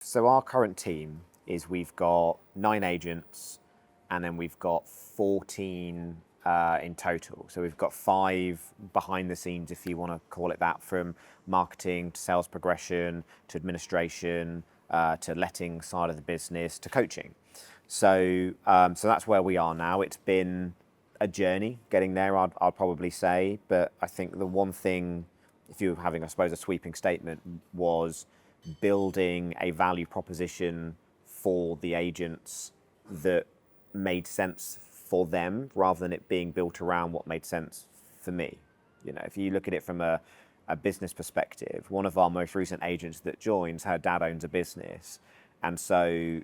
So our current team is we've got 9 agents, and then we've got 14 in total. So we've got 5 behind the scenes, if you want to call it that, from marketing to sales progression to administration to letting side of the business to coaching. So that's where we are now. It's been a journey getting there, I'd probably say. But I think the one thing, if you were having, I suppose, a sweeping statement, was building a value proposition for the agents that made sense for them rather than it being built around what made sense for me. You know, if you look at it from a business perspective, one of our most recent agents that joins, her dad owns a business. And so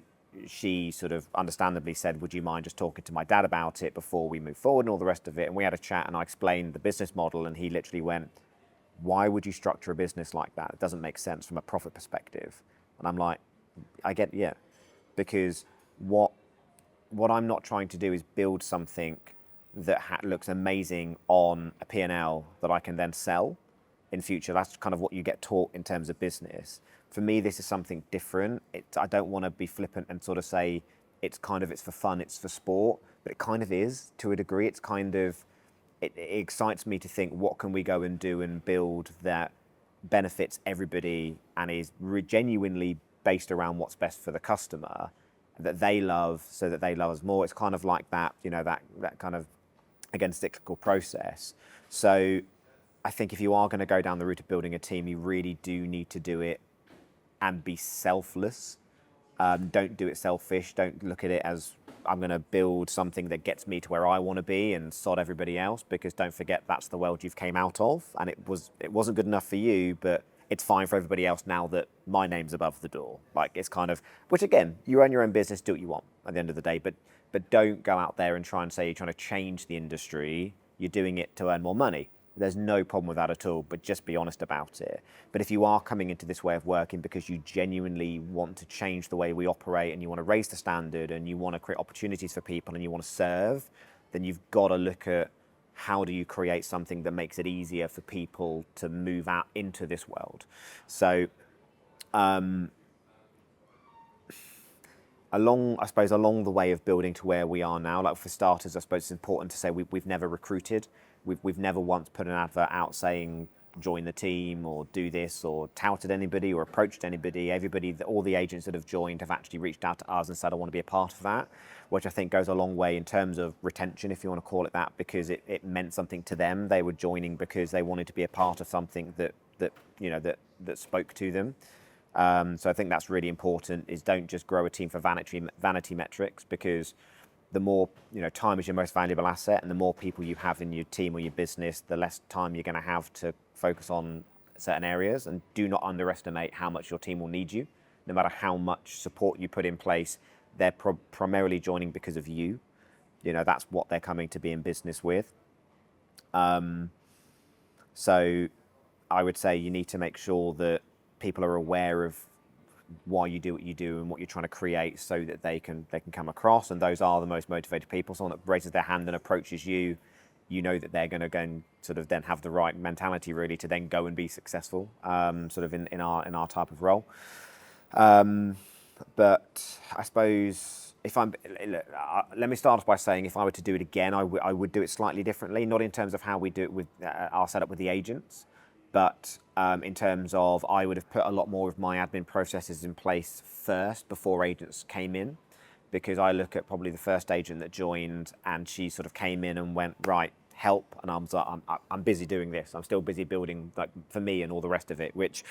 she sort of understandably said, would you mind just talking to my dad about it before we move forward and all the rest of it? And we had a chat and I explained the business model and he literally went, why would you structure a business like that? It doesn't make sense from a profit perspective. And I'm like, I get, yeah, because what I'm not trying to do is build something that looks amazing on a P&L that I can then sell in future. That's kind of what you get taught in terms of business. For me, this is something different. I don't want to be flippant and sort of say it's for fun, it's for sport, but it kind of is to a degree. It excites me to think, what can we go and do and build that benefits everybody and is genuinely based around what's best for the customer, that they love, so that they love us more. It's kind of like that, you know, that kind of, again, cyclical process. So I think if you are going to go down the route of building a team, you really do need to do it and be selfless. Don't do it selfish. Don't look at it as, I'm going to build something that gets me to where I want to be and sod everybody else, because don't forget that's the world you've came out of, and it wasn't good enough for you, but it's fine for everybody else now that my name's above the door. Like, it's kind of, which again, you own your own business, do what you want at the end of the day, but don't go out there and try and say you're trying to change the industry. You're doing it to earn more money. There's no problem with that at all, but just be honest about it. But if you are coming into this way of working because you genuinely want to change the way we operate and you want to raise the standard and you want to create opportunities for people and you want to serve, then you've got to look at how do you create something that makes it easier for people to move out into this world. So along the way of building to where we are now, like for starters, I suppose it's important to say we've never recruited. We've never once put an advert out saying join the team or do this or touted anybody or approached anybody. All the agents that have joined have actually reached out to us and said, I want to be a part of that, which I think goes a long way in terms of retention, if you want to call it that, because it meant something to them. They were joining because they wanted to be a part of something that spoke to them. So I think that's really important, is don't just grow a team for vanity metrics, because the more, time is your most valuable asset, and the more people you have in your team or your business, the less time you're going to have to focus on certain areas. And do not underestimate how much your team will need you. No matter how much support you put in place, they're primarily joining because of you. That's what they're coming to be in business with. So I would say you need to make sure that people are aware of why you do what you do and what you're trying to create, so that they can come across, and those are the most motivated people. Someone that raises their hand and approaches you, that they're going to go and sort of then have the right mentality really to then go and be successful, sort of in our type of role. But I suppose let me start off by saying, if I were to do it again, I would do it slightly differently, not in terms of how we do it with our setup with the agents, but in terms of, I would have put a lot more of my admin processes in place first before agents came in, because I look at probably the first agent that joined and she sort of came in and went, right, help, and I'm busy doing this. I'm still busy building, like, for me and all the rest of it, which,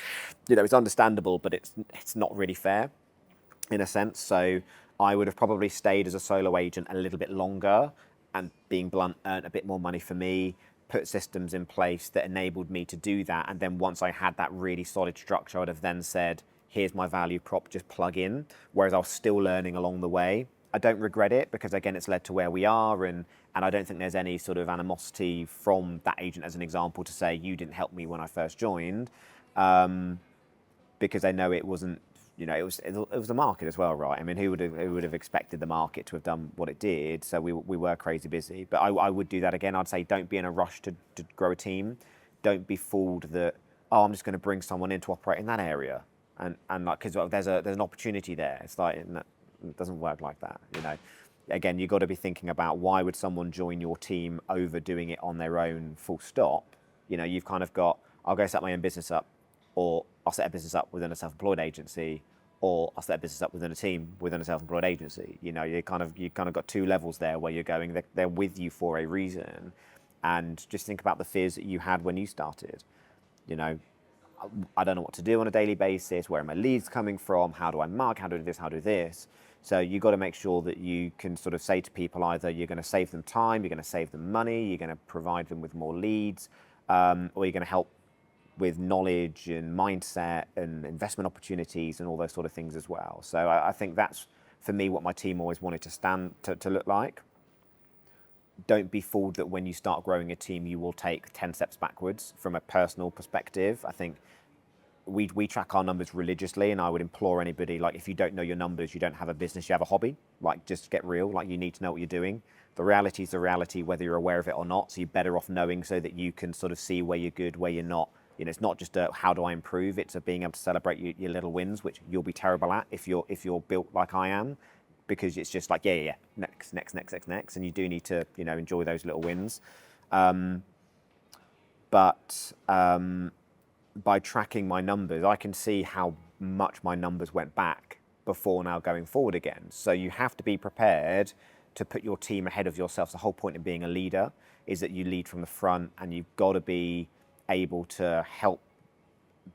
it's understandable, but it's not really fair in a sense. So I would have probably stayed as a solo agent a little bit longer and, being blunt, earned a bit more money for me, put systems in place that enabled me to do that. And then once I had that really solid structure, I'd have then said, here's my value prop, just plug in. Whereas I was still learning along the way. I don't regret it, because again, it's led to where we are. And I don't think there's any sort of animosity from that agent, as an example, to say, you didn't help me when I first joined. Because I know it wasn't, it was the market as well, right? I mean, who would have expected the market to have done what it did? So we were crazy busy. But I would do that again. I'd say, don't be in a rush to grow a team. Don't be fooled that, I'm just going to bring someone in to operate in that area. and like, because there's an opportunity there. It's like, it doesn't work like that, you know. Again, you've got to be thinking about, why would someone join your team over doing it on their own, full stop. You know, you've kind of got, I'll go set my own business up, or I'll set a business up within a self-employed agency, or I'll set a business up within a team within a self-employed agency. You know, you kind of got two levels there where you're going, they're with you for a reason. And just think about the fears that you had when you started. You know, I don't know what to do on a daily basis. Where are my leads coming from? How do I mark? How do I do this? How do I do this? So you've got to make sure that you can sort of say to people, either you're going to save them time, you're going to save them money, you're going to provide them with more leads, or you're going to help with knowledge and mindset and investment opportunities and all those sort of things as well. So I think that's, for me, what my team always wanted to look like. Don't be fooled that when you start growing a team, you will take 10 steps backwards from a personal perspective. I think we track our numbers religiously, and I would implore anybody, like, if you don't know your numbers, you don't have a business, you have a hobby. Like, just get real. Like, you need to know what you're doing. The reality is the reality, whether you're aware of it or not. So you're better off knowing, so that you can sort of see where you're good, where you're not. You know, it's not just a how do I improve. It's a being able to celebrate your little wins, which you'll be terrible at if you're built like I am, because it's just like next, and you do need to, you know, enjoy those little wins. But by tracking my numbers, I can see how much my numbers went back before now going forward again. So you have to be prepared to put your team ahead of yourself. The whole point of being a leader is that you lead from the front, and you've got to be able to help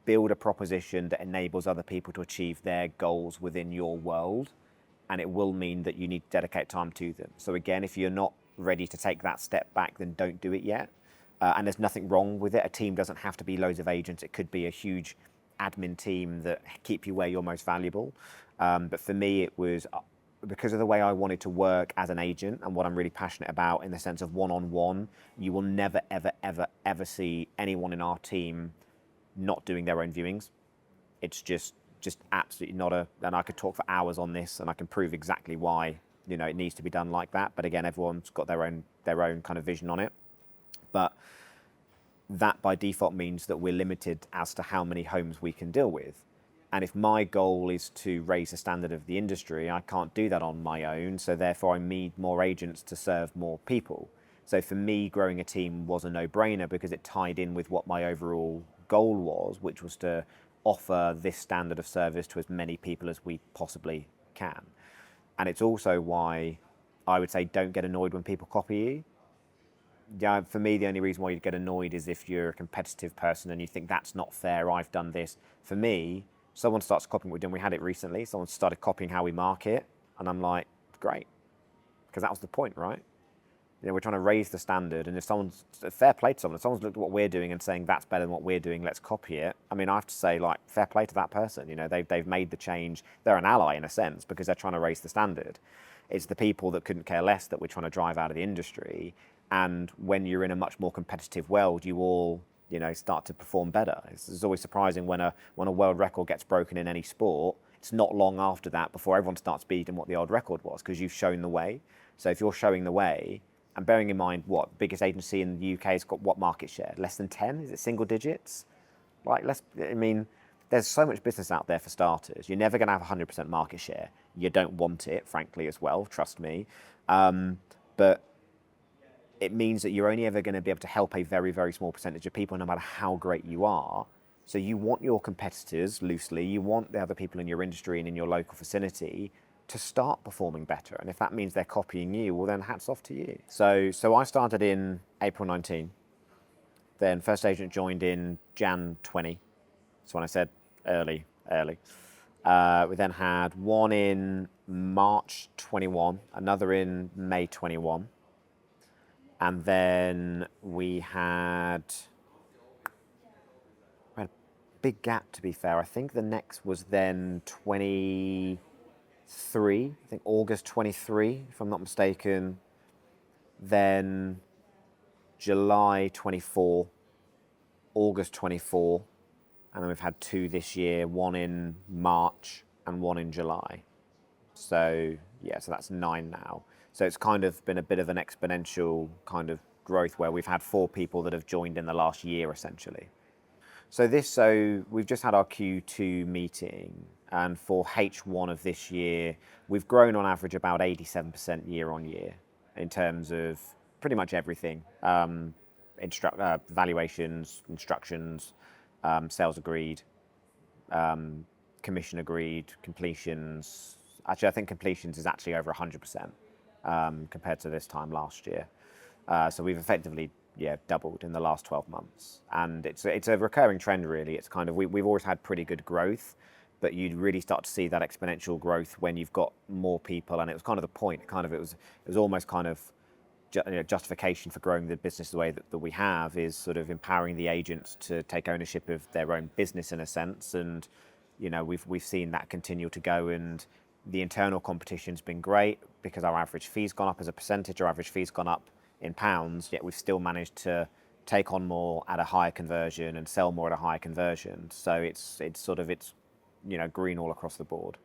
build a proposition that enables other people to achieve their goals within your world. And it will mean that you need to dedicate time to them. So again, if you're not ready to take that step back, then don't do it yet. And there's nothing wrong with it. A team doesn't have to be loads of agents. It could be a huge admin team that keep you where you're most valuable. But for me, it was because of the way I wanted to work as an agent and what I'm really passionate about in the sense of one-on-one. You will never, ever, ever, ever see anyone in our team not doing their own viewings. It's just absolutely not and I could talk for hours on this, and I can prove exactly why, you know, it needs to be done like that. But again, everyone's got their own kind of vision on it. But that by default means that we're limited as to how many homes we can deal with. And if my goal is to raise the standard of the industry, I can't do that on my own. So therefore I need more agents to serve more people. So for me, growing a team was a no-brainer, because it tied in with what my overall goal was, which was to offer this standard of service to as many people as we possibly can. And it's also why I would say, don't get annoyed when people copy you. Yeah, for me, the only reason why you get annoyed is if you're a competitive person and you think that's not fair, I've done this. For me, someone starts copying what we're doing. We had it recently. Someone started copying how we market, and I'm like, great, because that was the point, right? You know, we're trying to raise the standard, and if someone's, fair play to someone, if someone's looked at what we're doing and saying that's better than what we're doing, let's copy it. I mean, I have to say, like, fair play to that person. You know, they've made the change. They're an ally in a sense, because they're trying to raise the standard. It's the people that couldn't care less that we're trying to drive out of the industry. And when you're in a much more competitive world, you all, you know, start to perform better. It's always surprising when a world record gets broken in any sport. It's not long after that before everyone starts beating what the old record was, because you've shown the way. So if you're showing the way, and bearing in mind, what biggest agency in the UK has got what market share? Less than 10? Is it single digits? Like, I mean, there's so much business out there for starters. You're never going to have 100% market share. You don't want it, frankly, as well. Trust me. But it means that you're only ever going to be able to help a very, very small percentage of people, no matter how great you are. So you want your competitors, loosely, you want the other people in your industry and in your local vicinity to start performing better. And if that means they're copying you, well, then hats off to you. So I started in April 19. Then first agent joined in Jan 20. That's when I said early. We then had one in March 21, another in May 21. And then we had a big gap, to be fair. I think the next was then 23, I think August 23, if I'm not mistaken. Then July 24, August 24, and then we've had two this year, one in March and one in July. So yeah, so that's 9 now. So it's kind of been a bit of an exponential kind of growth where we've had 4 people that have joined in the last year, essentially. So we've just had our Q2 meeting, and for H1 of this year, we've grown on average about 87% year on year in terms of pretty much everything. Valuations, instructions, sales agreed, commission agreed, completions. Actually, I think completions is actually over 100% compared to this time last year. So we've effectively doubled in the last 12 months, and it's a recurring trend really. It's kind of we've always had pretty good growth, but you'd really start to see that exponential growth when you've got more people, and it was kind of the point. It was almost kind of justification for growing the business the way that we have is sort of empowering the agents to take ownership of their own business in a sense, and we've seen that continue to go, and the internal competition's been great because our average fee's gone up as a percentage, our average fee's gone up in pounds, yet we've still managed to take on more at a higher conversion and sell more at a higher conversion. So it's green all across the board.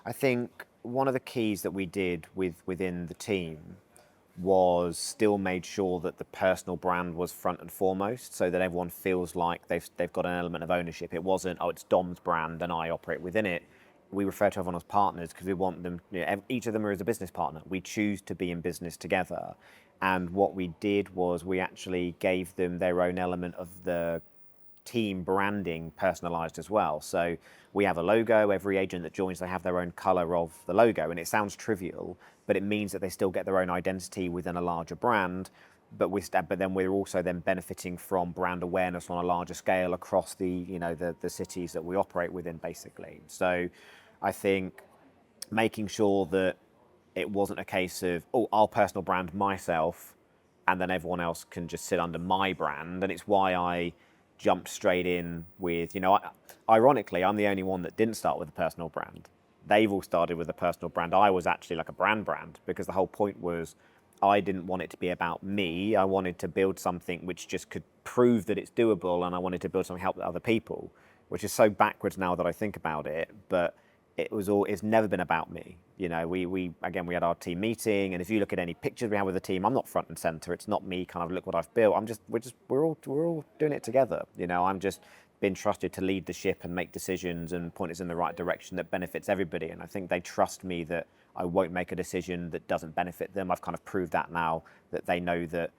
I think one of the keys that we did within the team was still made sure that the personal brand was front and foremost, so that everyone feels like they've got an element of ownership. It wasn't, it's Dom's brand and I operate within it. We refer to everyone as partners because we want them, each of them is a business partner. We choose to be in business together. And what we did was we actually gave them their own element of the team branding personalized as well. So we have a logo. Every agent that joins, they have their own color of the logo. And it sounds trivial, but it means that they still get their own identity within a larger brand. But then we're also then benefiting from brand awareness on a larger scale across the cities that we operate within, basically. So I think making sure that it wasn't a case of, I'll personal brand myself and then everyone else can just sit under my brand. And it's why I jumped straight in with, ironically, I'm the only one that didn't start with a personal brand. They've all started with a personal brand. I was actually like a brand because the whole point was I didn't want it to be about me. I wanted to build something which just could prove that it's doable, and I wanted to build something to help other people, which is so backwards now that I think about it. But it's never been about me. We had our team meeting, and if you look at any pictures we have with the team, I'm not front and center. It's not me kind of look what I've built. We're all doing it together. I'm just been trusted to lead the ship and make decisions and point us in the right direction that benefits everybody. And I think they trust me that I won't make a decision that doesn't benefit them. I've kind of proved that now, that they know that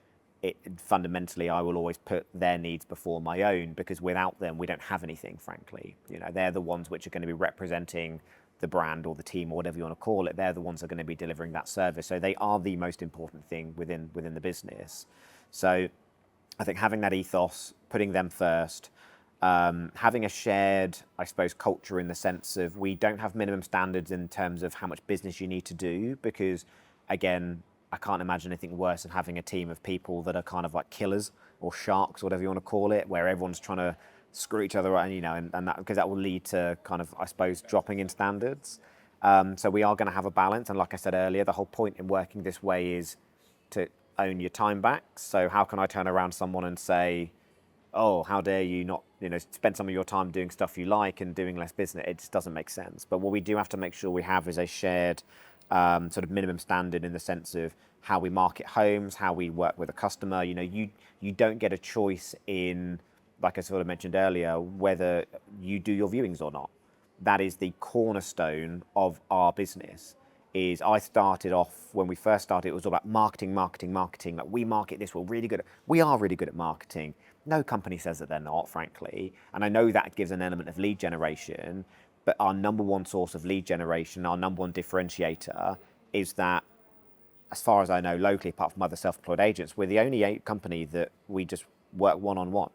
fundamentally I will always put their needs before my own, because without them we don't have anything, frankly. They're the ones which are going to be representing the brand or the team or whatever you want to call it. They're the ones that are going to be delivering that service. So they are the most important thing within the business. So I think having that ethos, putting them first, having a shared, I suppose, culture in the sense of we don't have minimum standards in terms of how much business you need to do, because again, I can't imagine anything worse than having a team of people that are kind of like killers or sharks, whatever you want to call it, where everyone's trying to screw each other, and that, because that will lead to kind of, I suppose, dropping in standards. So we are going to have a balance, and like I said earlier, the whole point in working this way is to own your time back. So how can I turn around someone and say, oh, how dare you not, spend some of your time doing stuff you like and doing less business? It just doesn't make sense. But what we do have to make sure we have is a shared sort of minimum standard in the sense of how we market homes, how we work with a customer. You don't get a choice in, like I sort of mentioned earlier, whether you do your viewings or not. That is the cornerstone of our business. I started off, when we first started, it was all about marketing. Like, we market this, we are really good at marketing. No company says that they're not, frankly. And I know that gives an element of lead generation, but our number one source of lead generation, our number one differentiator is that, as far as I know, locally, apart from other self-employed agents, we're the only company that we just work one-on-one.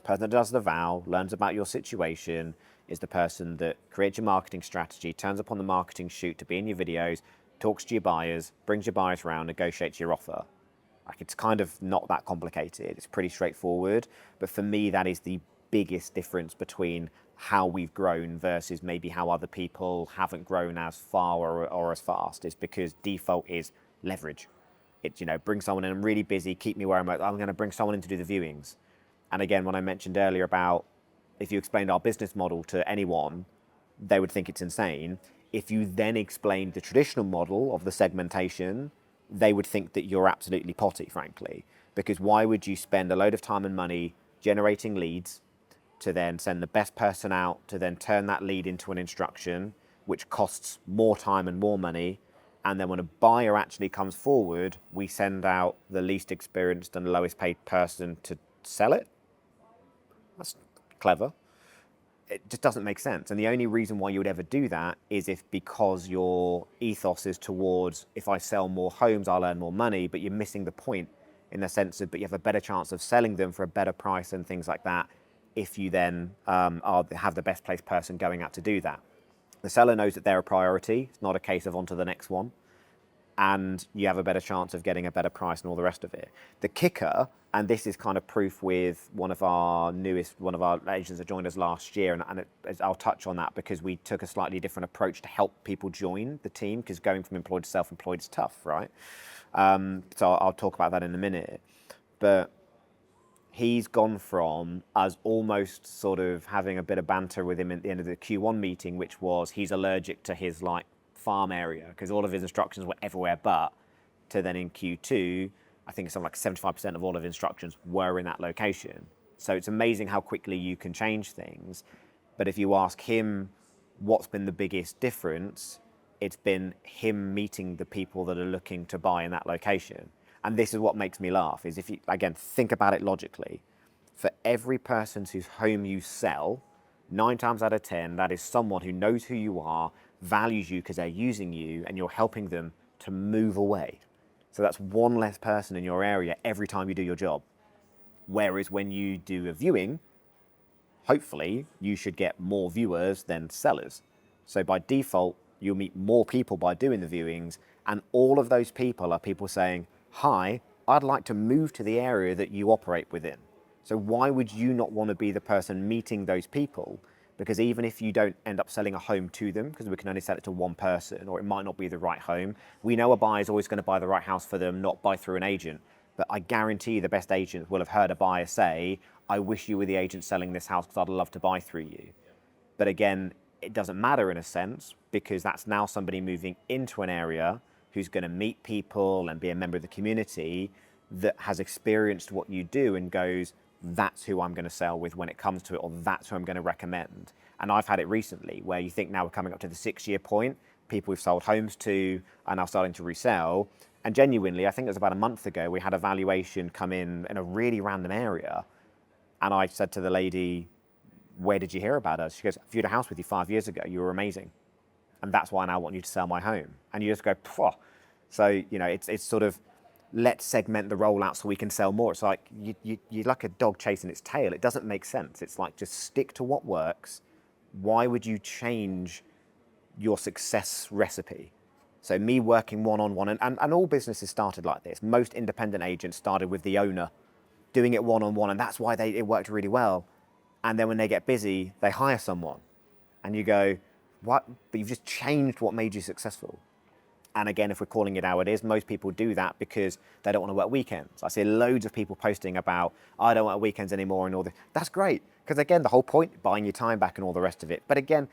The person that does the vow, learns about your situation, is the person that creates your marketing strategy, turns up on the marketing shoot to be in your videos, talks to your buyers, brings your buyers around, negotiates your offer. Like, it's kind of not that complicated. It's pretty straightforward. But for me, that is the biggest difference between how we've grown versus maybe how other people haven't grown as far or as fast, is because default is leverage. It's, bring someone in, I'm really busy, keep me where I'm going to bring someone in to do the viewings. And again, when I mentioned earlier about if you explained our business model to anyone, they would think it's insane. If you then explained the traditional model of the segmentation, they would think that you're absolutely potty, frankly. Because why would you spend a load of time and money generating leads, to then send the best person out, to then turn that lead into an instruction, which costs more time and more money. And then when a buyer actually comes forward, we send out the least experienced and lowest paid person to sell it. That's clever. It just doesn't make sense. And the only reason why you would ever do that is if because your ethos is towards, if I sell more homes, I'll earn more money, but you're missing the point in the sense of, but you have a better chance of selling them for a better price and things like that if you then have the best placed person going out to do that. The seller knows that they're a priority. It's not a case of on to the next one. And you have a better chance of getting a better price and all the rest of it. The kicker, and this is kind of proof with one of our agents that joined us last year, I'll touch on that because we took a slightly different approach to help people join the team, because going from employed to self-employed is tough, right? So I'll talk about that in a minute. But he's gone from us almost sort of having a bit of banter with him at the end of the Q1 meeting, which was he's allergic to his farm area because all of his instructions were everywhere but, to then in Q2, I think it's something like 75% of all of his instructions were in that location. So it's amazing how quickly you can change things. But if you ask him what's been the biggest difference, it's been him meeting the people that are looking to buy in that location. And this is what makes me laugh, is if you, again, think about it logically, for every person whose home you sell, 9 times out of 10, that is someone who knows who you are, values you because they're using you, and you're helping them to move away. So that's one less person in your area every time you do your job. Whereas when you do a viewing, hopefully you should get more viewers than sellers. So by default, you'll meet more people by doing the viewings, and all of those people are people saying, hi, I'd like to move to the area that you operate within. So why would you not want to be the person meeting those people? Because even if you don't end up selling a home to them, because we can only sell it to one person, or it might not be the right home, we know a buyer is always going to buy the right house for them, not buy through an agent. But I guarantee the best agents will have heard a buyer say, I wish you were the agent selling this house because I'd love to buy through you. But again, it doesn't matter in a sense, because that's now somebody moving into an area who's going to meet people and be a member of the community that has experienced what you do and goes, that's who I'm going to sell with when it comes to it, or that's who I'm going to recommend. And I've had it recently where you think now we're coming up to the 6-year point, people we've sold homes to are now starting to resell. And genuinely, I think it was about a month ago, we had a valuation come in a really random area. And I said to the lady, where did you hear about us? She goes, I viewed a house with you 5 years ago. You were amazing. And that's why I now want you to sell my home. And you just go, pwah. So, you know, it's sort of, let's segment the rollout so we can sell more. It's like, you're like a dog chasing its tail. It doesn't make sense. It's like, just stick to what works. Why would you change your success recipe? So me working one-on-one, and all businesses started like this. Most independent agents started with the owner doing it one-on-one, and that's why it worked really well. And then when they get busy, they hire someone. And you go, what? But you've just changed what made you successful. And again, if we're calling it how it is, most people do that because they don't want to work weekends. I see loads of people posting about, I don't work weekends anymore and all this. That's great. Because again, the whole point, buying your time back and all the rest of it. But again,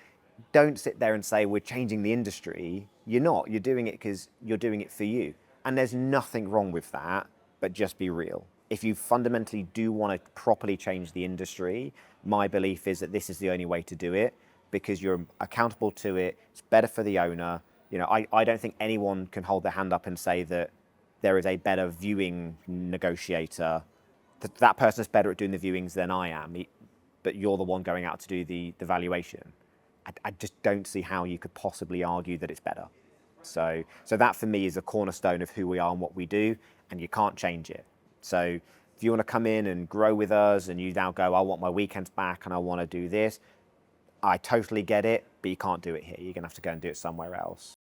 don't sit there and say, we're changing the industry. You're not. You're doing it because you're doing it for you. And there's nothing wrong with that, but just be real. If you fundamentally do want to properly change the industry, my belief is that this is the only way to do it, because you're accountable to it. It's better for the owner. You know, I don't think anyone can hold their hand up and say that there is a better viewing negotiator. That person's better at doing the viewings than I am, but you're the one going out to do the valuation. I just don't see how you could possibly argue that it's better. So that for me is a cornerstone of who we are and what we do, and you can't change it. So if you want to come in and grow with us and you now go, I want my weekends back and I want to do this, I totally get it, but you can't do it here. You're going to have to go and do it somewhere else.